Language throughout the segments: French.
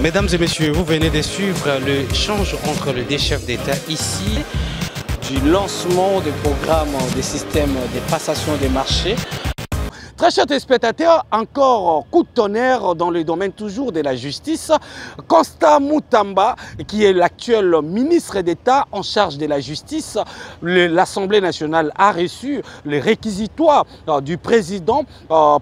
Mesdames et messieurs, vous venez de suivre l'échange entre les deux chefs d'État ici. Du lancement du programme des systèmes de passation des marchés. Très chers téléspectateurs, encore coup de tonnerre dans le domaine toujours de la justice. Constant Mutamba, qui est l'actuel ministre d'État en charge de la justice, l'Assemblée nationale a reçu les réquisitoires du président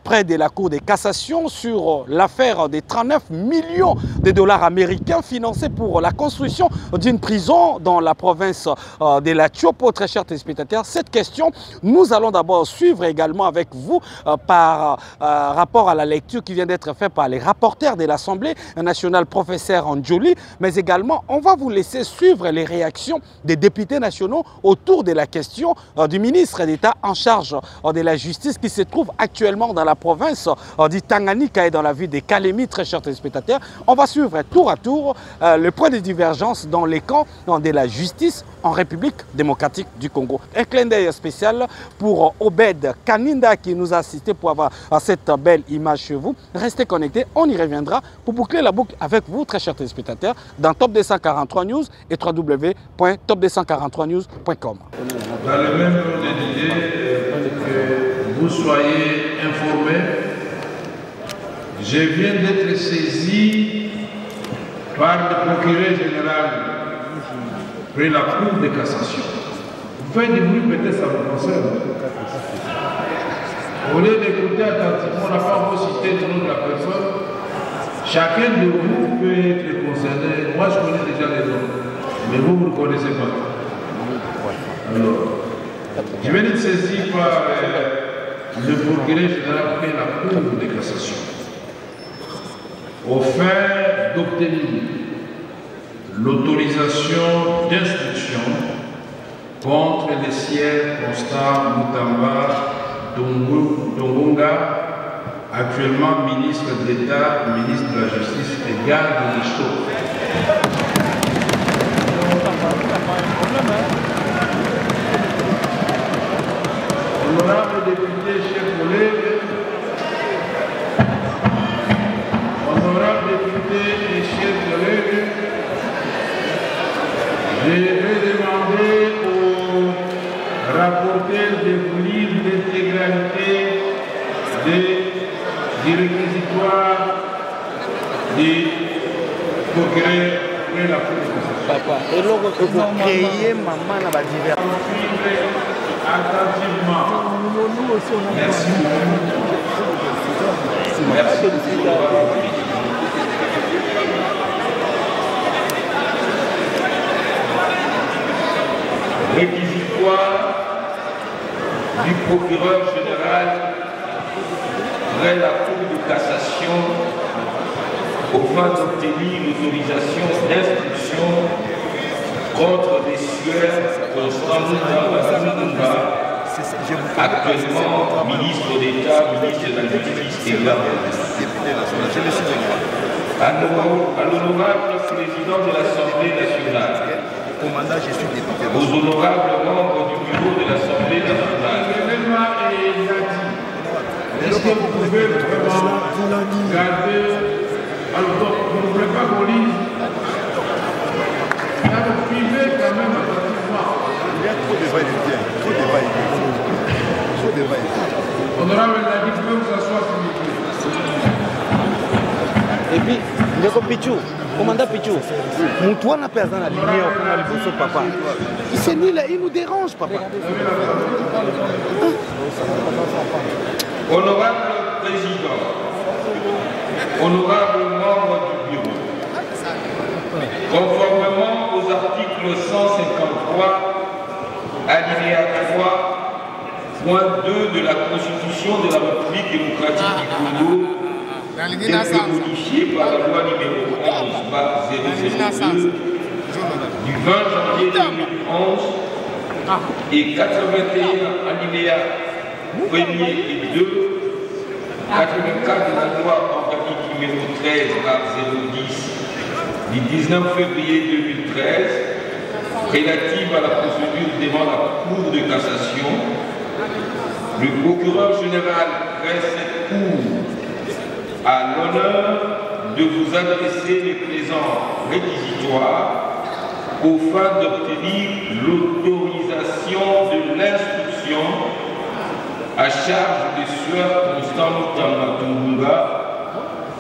près de la Cour de cassation sur l'affaire des 39 millions de dollars américains financés pour la construction d'une prison dans la province de la Tchopo. Très chers téléspectateurs, cette question, nous allons d'abord suivre également avec vous par rapport à la lecture qui vient d'être faite par les rapporteurs de l'Assemblée nationale, professeur Andjoli, mais également on va vous laisser suivre les réactions des députés nationaux autour de la question du ministre d'État en charge de la justice qui se trouve actuellement dans la province du Tanganyika et dans la ville de Kalemi. Très chers téléspectateurs, on va suivre tour à tour le point de divergence dans les camps de la justice en République démocratique du Congo. Un clin d'œil spécial pour Obed Kaninda qui nous a assisté pour avoir cette belle image chez vous. Restez connectés, on y reviendra pour boucler la boucle avec vous, très chers téléspectateurs, dans Top 243 News et www.top243news.com. Dans le même ordre d'idée, que vous soyez informés, je viens d'être saisi par le procureur général près la Cour de cassation. Vous faites du bruit, peut-être ça vous concerne. Au lieu d'écouter attentivement, on n'a pas encore cité le nom de la personne. Chacun de vous peut être concerné. Moi, je connais déjà les noms, mais vous ne connaissez pas. Alors, je vais être saisi par le procureur général près la Cour de cassation, au fin d'obtenir l'autorisation d'instruction contre les sieurs Constant Mutamba Dongonga, actuellement ministre d'État, ministre de la Justice et garde des Sceaux. Honorables députés, chers collègues, honorables députés et chers collègues, je vais demander aux rapporteurs de vous lire l'intégralité du réquisitoire du procureur de la Cour de cassation. Papa, et là, vous créez maman dans la diversité. Attentivement. Merci. Merci. Réquisitoire du procureur général près la Cour de cassation au fin d'obtenir l'autorisation d'instruction contre les sieurs Constant Mutamba, actuellement ministre d'État, ministre de la Justice et garde. À l'honorable président de l'Assemblée nationale, aux honorables membres du bureau de l'Assemblée nationale, est-ce que vous pouvez vraiment garder... Alors, vous ne voulez pas qu'on lise? Il y a le privé quand même attentivement. Il y a trop de débat, il est bien. Trop de débat, il est bien. Trop de débat, il est bien. Honorable Nadi, vous pouvez vous asseoir s'il vous plaît. Et puis, Ndeko Pichou, commandant Pichou, Moutouan n'a pas la lumière pour aller bosser papa. C'est nul, il nous dérange, papa. Honorable Président, honorable membre du bureau, conformément aux articles 153, alinéa 3, point 2 de la Constitution de la République démocratique du Congo, modifié par la loi numéro 11/002 du 20 janvier 2011 et 81 alinéas 1er et 2, 84 de la loi organique numéro 13/010 du 19 février 2013 relative à la procédure devant la Cour de cassation, le procureur général presse cette cour à l'honneur de vous adresser les présents réquisitoires aux fins d'obtenir l'autorisation de l'instruction à charge de Sieur Constant Moutamba Tungumba,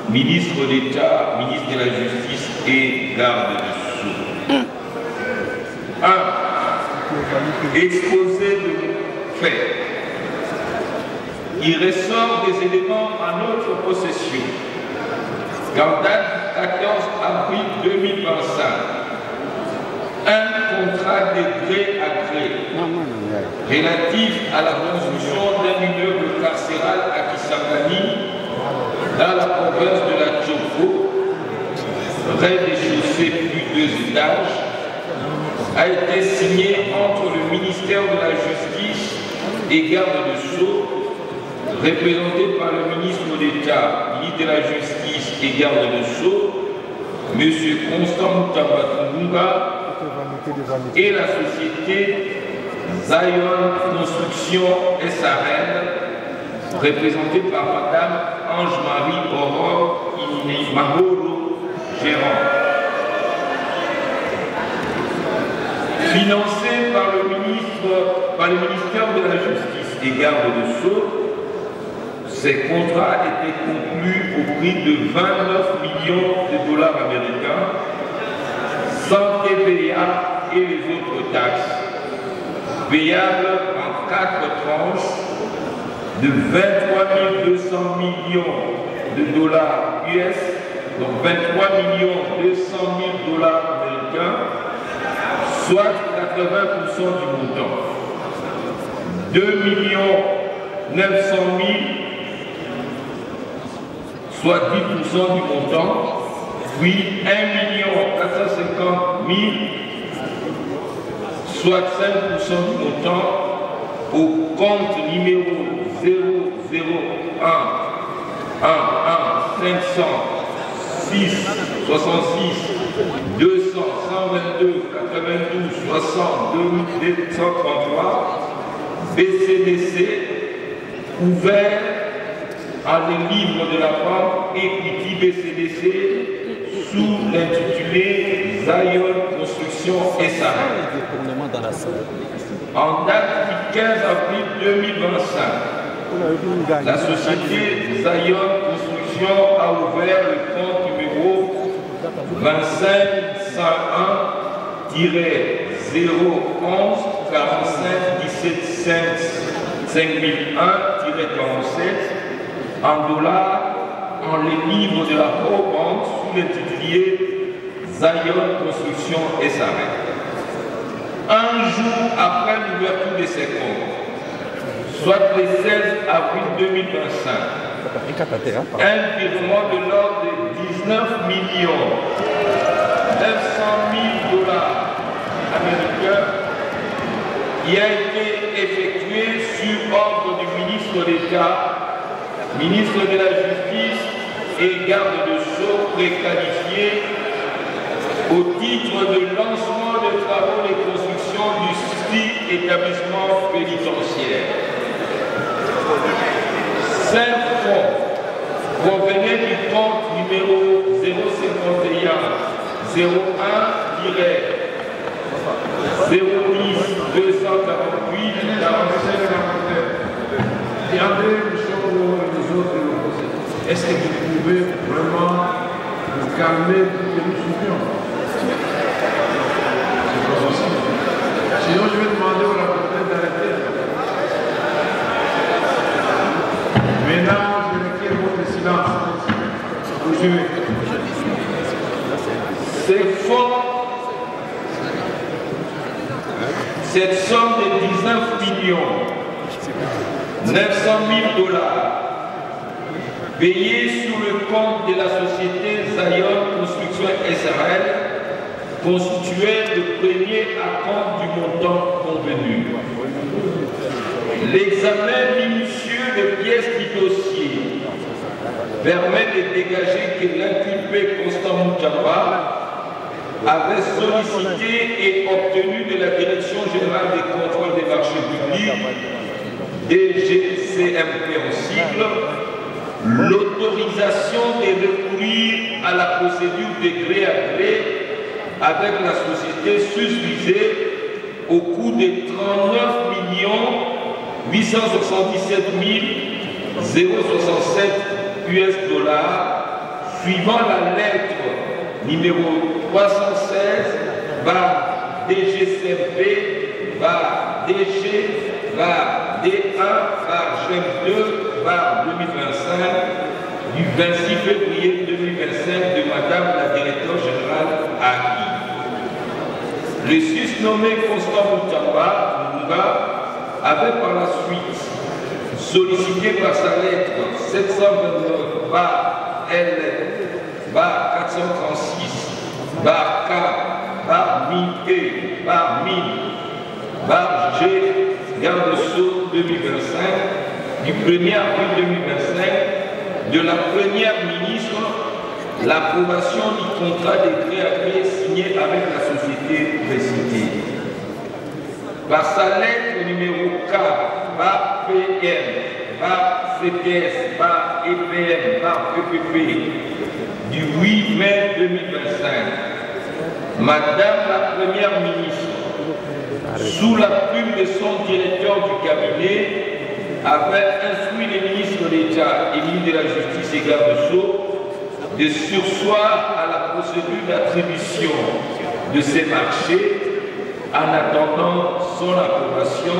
ministre d'État, ministre de la Justice et garde des Sceaux. 1. Exposé de faits. Il ressort des éléments en notre possession qu'en date du 14 avril 2025, un contrat de gré à gré relatif à la construction d'un immeuble carcéral à Kisangani dans la province de la Tchoko, rez-de-chaussée plus 2 étages, a été signé entre le ministère de la Justice et garde de Sceaux, représenté par le ministre d'État, ministre de la Justice et garde de Sceaux, M. Constant Moutamba Tungumba, et la société Zion Construction SARL, représentée par Mme Ange-Marie Aurore Mahoro, gérant. Financé par le ministère de la Justice et garde de Sceaux, ces contrats étaient conclus au prix de 29 millions de dollars américains, sans TVA et les autres taxes, payables en 4 tranches de 23 200 millions de dollars US, donc 23 200 000 dollars américains, soit 80% du montant. 2 900 000, soit 10% du montant, puis 1 450 000, soit 5% du montant, au compte numéro 001 500 6 66 200 122 92 60 2233 BCDC ouvert à des livres de la banque Equity BCDC sous l'intitulé Zion Construction SARL. En date du 15 avril 2025, la société Zion Construction a ouvert le compte numéro 25 101 011 45 17 5001 47 en dollars en les livres de la banque sous l'intitulé Zion Construction SARL. Un jour après l'ouverture de ces comptes, soit le 16 avril 2025, un virement de l'ordre de 19 900 000 dollars américains qui a été effectué sur ordre du ministre d'État, ministre de la Justice et garde de Sceaux préqualifiés au titre de lancement de travaux de construction du site établissement pénitentiaire. 5 fonds provenaient du compte numéro 051 01 010 248 47 Et André, les autres de l'opposé, est-ce que vous pouvez vraiment vous calmer pour que nous souffrions? C'est pas possible. Sinon, je vais demander au rapporteur d'arrêter. Maintenant, je requiers votre silence. Vous suivez. Ces fonds, cette somme de 19 900 000 dollars payés sur le compte de la société Zion Construction SARL constituait le premier acompte du montant convenu. L'examen minutieux des pièces du dossier permet de dégager que l'inculpé Constant Moutamba avait sollicité et obtenu de la Direction générale des contrôles des marchés publics, DGCMP en sigle, l'autorisation de recourir à la procédure de gré à gré avec la société susvisée au coût de 39 877 067 US dollars, suivant la lettre numéro 316 DGCMP DG D1 GEM 2 2025 du 26 février 2025 de Madame la Directrice Générale AI. Le susnommé Constant Moutamba avait par la suite sollicité par sa lettre 729 L 436 K 1000 E 1000 G Garde Sceaux 2025 du 1er avril 2025 de la Première ministre l'approbation du contrat de gré à gré signé avec la société précitée. Par sa lettre numéro K, PM, CPS, EPM, PPP du 8 mai 2025, Madame la Première ministre, sous la plume de son directeur du cabinet, avait instruit les ministres d'État et ministre de la Justice et Garde Sceaux de surseoir à la procédure d'attribution de ces marchés en attendant son approbation,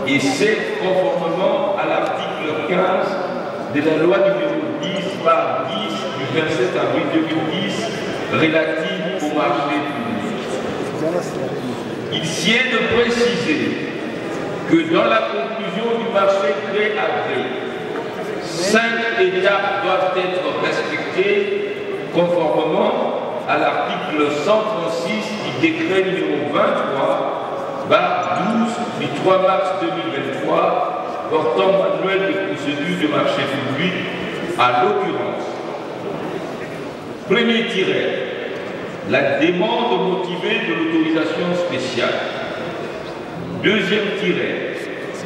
et c'est conformément à l'article 15 de la loi numéro 10/10 du 27 avril 2010 relative au marché public. Il sied de préciser que dans la conclusion du marché gré à gré, 5 étapes doivent être respectées conformément à l'article 136 du décret numéro 23/12 du 3 mars 2023 portant manuel de procédure de marché public, à l'occurrence. Premier tiret, la demande motivée de l'autorisation spéciale. Deuxième tiret,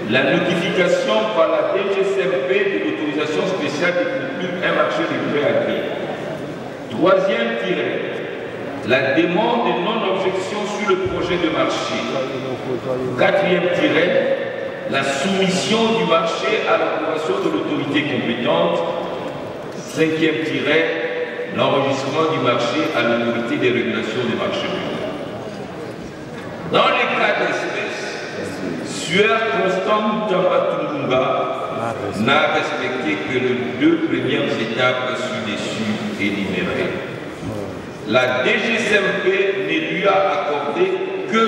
la notification par la DGCMP de l'autorisation spéciale de conclure un marché de gré à gré. Troisième tiret, la demande de non-objection sur le projet de marché. Quatrième tiret, la soumission du marché à l'approbation de l'autorité compétente. Cinquième tiret, l'enregistrement du marché à l'autorité des régulations des marchés publics. Dans les cas d'espèce, Sueur Constant Moutamba Tungunga n'a respecté que les 2 premières étapes ci-dessus énumérées. La DGCMP ne lui a accordé que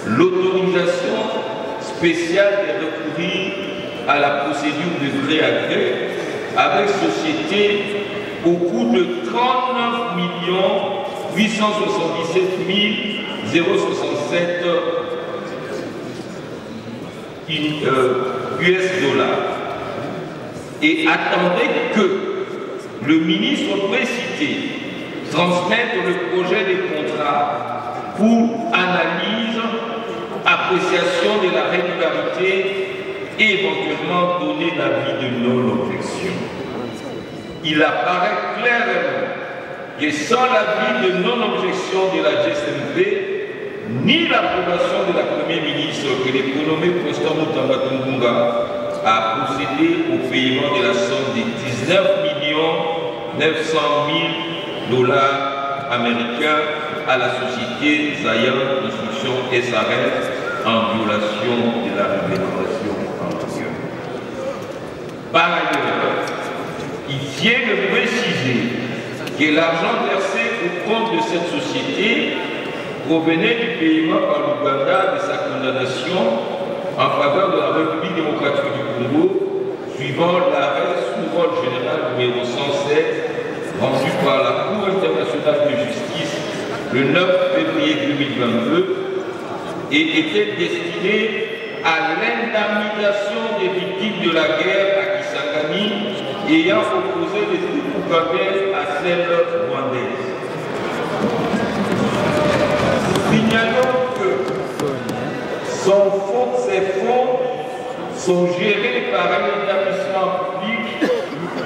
l'autorisation spéciale de recourir à la procédure de gré à gré avec société au coût de 39 877 067 US dollars et attendait que le ministre précité transmette le projet de contrat pour analyse, appréciation de la régularité et éventuellement donner l'avis de non-objection. Il apparaît clairement que sans l'avis de non-objection de la GSMP, ni l'approbation de la Première ministre que le prénommé Constant Moutamba Tungunga a procédé au paiement de la somme de 19 900 000 $ américains à la société Zayan Construction SARL en violation de la réglementation antérieure. Par ailleurs, il vient de préciser que l'argent versé au compte de cette société provenait du paiement par l'Ouganda de sa condamnation en faveur de la République démocratique du Congo, suivant l'arrêt sous rôle général numéro 116 rendu par la Cour internationale de justice le 9 février 2022 et était destiné à l'indemnisation des victimes de la guerre à Kisangani ayant opposé les troupes ougandaises à celles rwandaises. Signalons que ces fonds sont gérés par un établissement public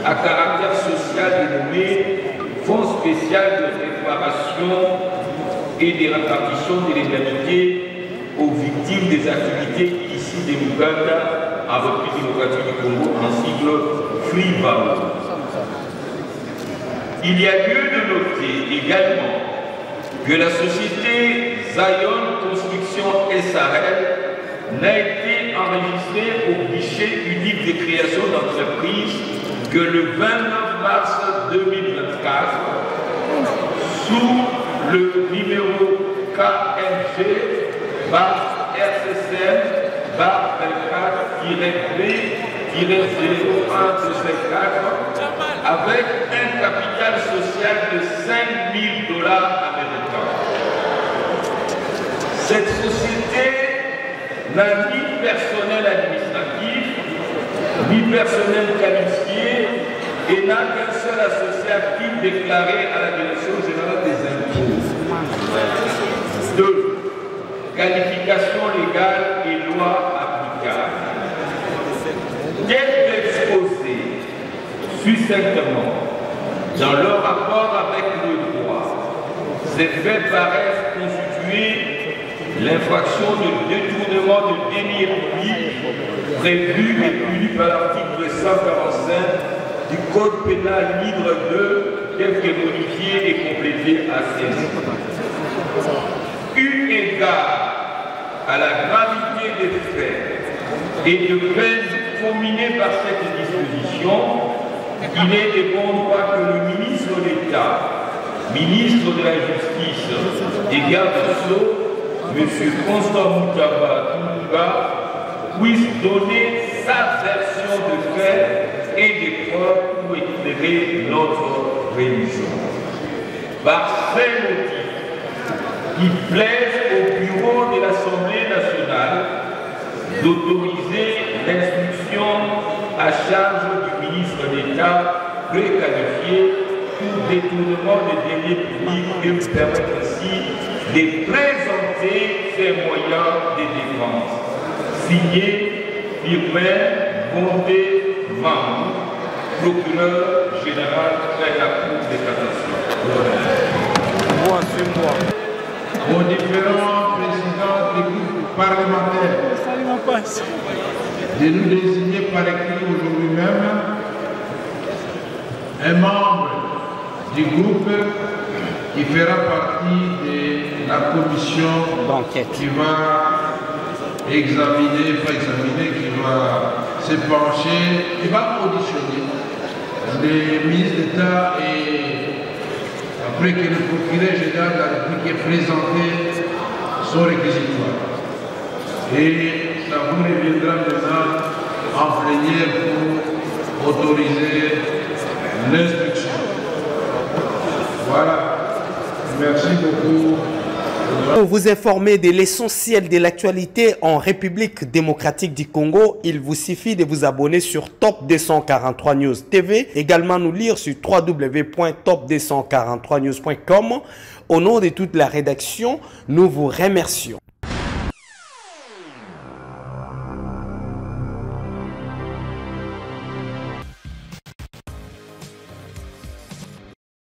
à caractère social dénommé Fonds spécial de réparation et de répartition de l'indemnité aux victimes des activités illicites de l'Ouganda en République démocratique du Congo, en sigle FRIVAO. Il y a lieu de noter également que la société Zion Construction SARL n'a été enregistrée au guichet unique de création d'entreprise que le 29 mars 2024 sous le numéro KMG RCCM 24-B-01-254 avec un capital social de 5 000 $ américains. Cette société n'a ni personnel administratif, ni personnel qualifié et n'a qu'un seul associé actif déclaré à la Direction générale des impôts. 2. Qualification légale et loi applicable. Tel exposé succinctement dans leur rapport avec le droit, ces faits paraissent constituer l'infraction de détournement de deniers publics prévue et punie par l'article 145 du Code pénal livre 2 tel que modifié et complété à 16. Eu égard à la gravité des faits et de peines combinées par cette disposition, il est de bon droit que le ministre d'État, ministre de la Justice et garde des Sceaux, M. Constant Moutaba Toulouba, puisse donner sa version de faits et des preuves pour éclairer notre religion. Par ces motifs qui plaisent au bureau de l'Assemblée nationale d'autoriser l'instruction à charge du ministre d'État préqualifié pour détournement des deniers publics et me permettre ainsi de présenter ses moyens de défense. Signé Firmin Bondé Mam, procureur général de la Cour de cassation. Moi, c'est moi. Aux différents présidents des groupes parlementaires de nous désigner par écrit aujourd'hui même un membre du groupe qui fera partie de la commission d'enquête qui va examiner, qui va se pencher, qui va auditionner les ministres d'État et après que le procureur général de la République ait présenté son réquisitoire. Et ça vous reviendra maintenant en plénière pour autoriser l'instruction. Voilà. Merci beaucoup. Pour vous informer de l'essentiel de l'actualité en République démocratique du Congo, il vous suffit de vous abonner sur Top 243 News TV, également nous lire sur www.top243news.com. Au nom de toute la rédaction, nous vous remercions.